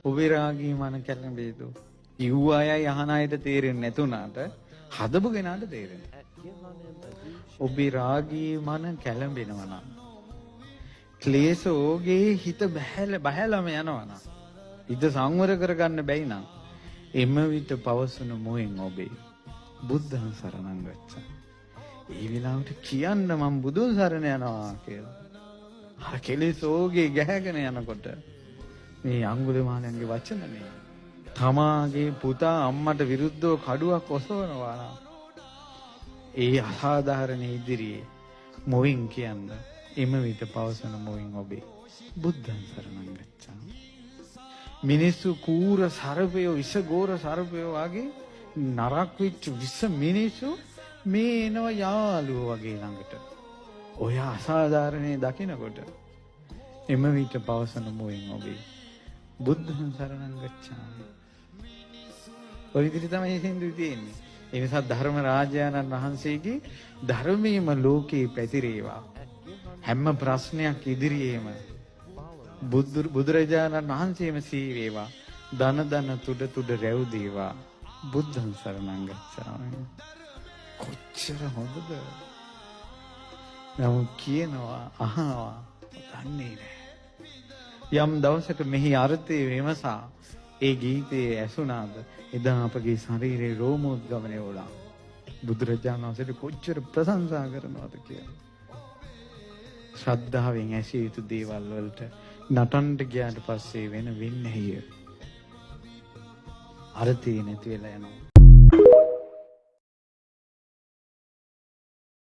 ඔබේ රාගී මන කැළඹේද? ඉව් අයයි අහන අයට තේරෙන්නේ නැතුණාට හදපු කෙනාට තේරෙනවා. ඔබේ රාගී මන කැළඹෙනවා නම් ක්ලේශ ඕගේ හිත බහැලම යනවා නම් හිත සංවර කරගන්න බැයි නම් එම විට පවසන මොෙන් ඔබේ බුද්ධං සරණං ගච්ඡා. ඒ විලාවට කියන්න මම බුදුන් සරණ යනවා කියලා. අර කෙලෙස් ඕගේ ගැහැගෙන යනකොට මේ අඟුලිමාලයන්ගේ වචන නේ. තමාගේ පුතා අම්මට විරුද්ධව කඩුවක් ඔසවනවා නම් ඒ අසාධාරණ ඉදිරියේ මොවින් කියන්න එම විට පවසන මොවින් ඔබේ බුද්ධං සරණං ගච්ඡා. මිනිස්සු කූර සර්පයෝ විස ගෝර සර්පයෝ වගේ නරක් වෙච්ච විස මිනිස්සු මේ එනවා යාළුවෝ වගේ ළඟට. ඔය අසාධාරණේ දකිනකොට එම විට පවසන මොවින් ඔබේ බුද්ධං සරණං ගච්ඡාමි. ඔය විදිහට තමයි හින්දු තියෙන්නේ. ඒ නිසා ධර්ම රාජානන් වහන්සේගේ ධර්මයේම ලෝකේ පැතිරේවා. හැම ප්‍රශ්නයක් ඉදිරියේම බුදුරජාණන් වහන්සේම සීවේවා. දන දන තුඩ තුඩ රැව් දේවා. බුද්ධං සරණං ගච්ඡාමි. කොච්චර හොඳද? නමුත් කියනවා අහනවා දන්නේ නැහැ. යම් දවසක මෙහි අර්ථය විමසා ඒ ගීතයේ ඇසුණාද එදා අපගේ ශරීරයේ රෝමෝද්ගමනය වුණා. බුදුරජාණන් වහන්සේට කොච්චර ප්‍රශංසා කරනවද කියලා. ශ්‍රද්ධාවෙන් ඇසිය යුතු දේවල් වලට නටන්න ගියාට පස්සේ වෙන්නේ අර්ථය නැති වෙලා යනවා.